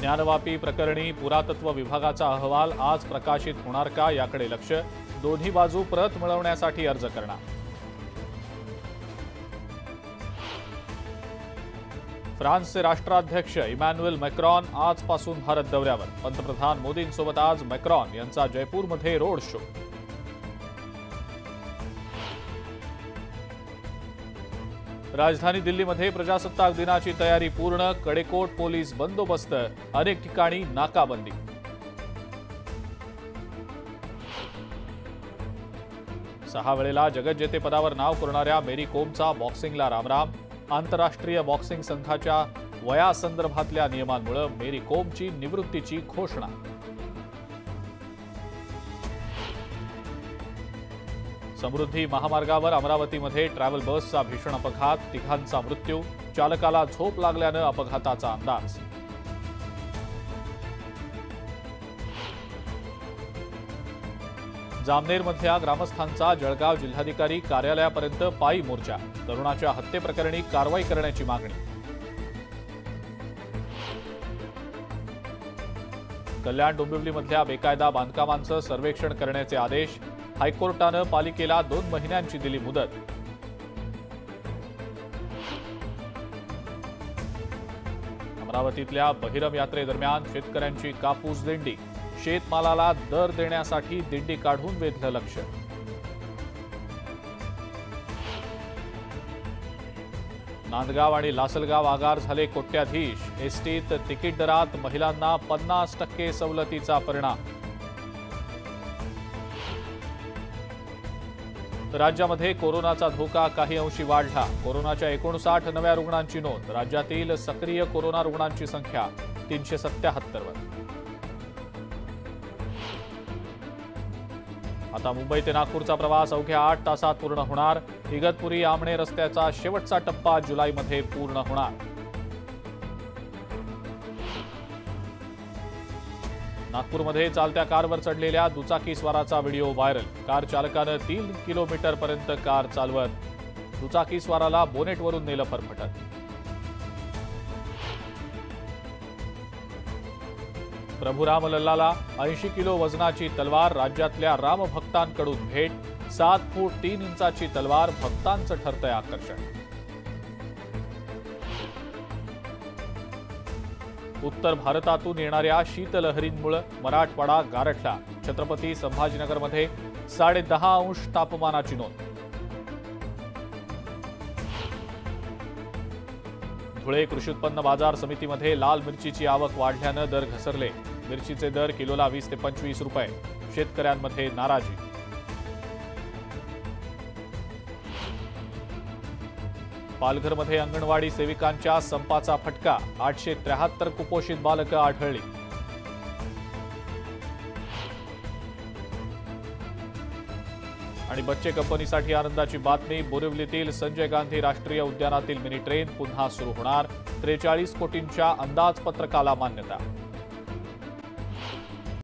ज्ञानवापी प्रकरणी पुरातत्व विभागाचा अहवाल आज प्रकाशित होणार का याकडे लक्ष. दोन्ही बाजू प्रत मिळवण्यासाठी अर्ज करणार. फ्रान्सचे राष्ट्राध्यक्ष इमॅन्युएल मॅक्रॉन आजपासून भारत दौऱ्यावर. पंतप्रधान मोदींसोबत आज मॅक्रॉन यांचा जयपूरमध्ये रोड शो. राजधानी दिल्लीमध्ये प्रजासत्ताक दिनाची तयारी पूर्ण. कडेकोट पोलीस बंदोबस्त. अनेक ठिकाणी नाकाबंदी. सहा वेळेला जगज्जेतेपदावर नाव कोरणाऱ्या मेरी कोमचा बॉक्सिंगला रामराम. आंतरराष्ट्रीय बॉक्सिंग संघाच्या वयासंदर्भातल्या नियमांमुळे मेरी कोमची निवृत्तीची घोषणा. समृद्धी महामार्गावर अमरावतीमध्ये ट्रॅव्हल बसचा भीषण अपघात. तिघांचा मृत्यू. चालकाला झोप लागल्यानं अपघाताचा अंदाज. जामनेरमधल्या ग्रामस्थांचा जळगाव जिल्हाधिकारी कार्यालयापर्यंत पायी मोर्चा. तरुणाच्या हत्येप्रकरणी कारवाई करण्याची मागणी. कल्याण डोंबिवलीमधल्या बेकायदा बांधकामांचं सर्वेक्षण करण्याचे आदेश. हायकोर्टानं पालिकेला 2 महिन्यांची दिली मुदत. अमरावतीतल्या बहिरम यात्रेदरम्यान शेतकऱ्यांची कापूस दिंडी. शेतमालाला दर देण्यासाठी दिंडी काढून वेधलं लक्ष. नांदगाव आणि लासलगाव आगार झाले कोट्याधीश. एसटीत तिकीट दरात महिलांना 50% सवलतीचा परिणाम. राज्यामध्ये कोरोनाचा धोका काही अंशी वाढला. कोरोनाच्या 59 नव्या रुग्णांची नोंद. राज्यातील सक्रिय कोरोना रुग्णांची संख्या 377 वर. आता मुंबई ते नागपूरचा प्रवास अवघ्या 8 तासात पूर्ण होणार. इगतपुरी आमणे रस्त्याचा शेवटचा टप्पा जुलैमध्ये पूर्ण होणार. नागपूरमध्ये चालत्या कारवर चढलेल्या दुचाकीस्वाराचा व्हिडिओ व्हायरल. कार चालकानं 3 किलोमीटरपर्यंत कार चालवत दुचाकीस्वाराला बोनेटवरून नेलं फरफटत. प्रभू राम लल्लाला 80 किलो वजनाची तलवार. राज्यातल्या रामभक्तांकडून भेट. 7 फूट 3 इंचाची तलवार. भक्तांचं ठरतंय आकर्षण. उत्तर भारतातून येणाऱ्या शीतलहरींमुळे मराठवाडा गारठला. छत्रपती संभाजीनगरमध्ये 10.5 अंश तापमानाची नोंद. धुळे कृषी उत्पन्न बाजार समितीमध्ये लाल मिरचीची आवक वाढल्यानं दर घसरले. मिरचीचे दर किलोला 20 ते 25 रुपये. शेतकऱ्यांमध्ये नाराजी. पालघरमध्ये अंगणवाडी सेविकांच्या संपाचा फटका. 873 कुपोषित बालकं आढळली. आणि बच्चे कंपनीसाठी आनंदाची बातमी. बोरिवलीतील संजय गांधी राष्ट्रीय उद्यानातील मिनी ट्रेन पुन्हा सुरू होणार. 43 कोटींच्या अंदाजपत्रकाला मान्यता.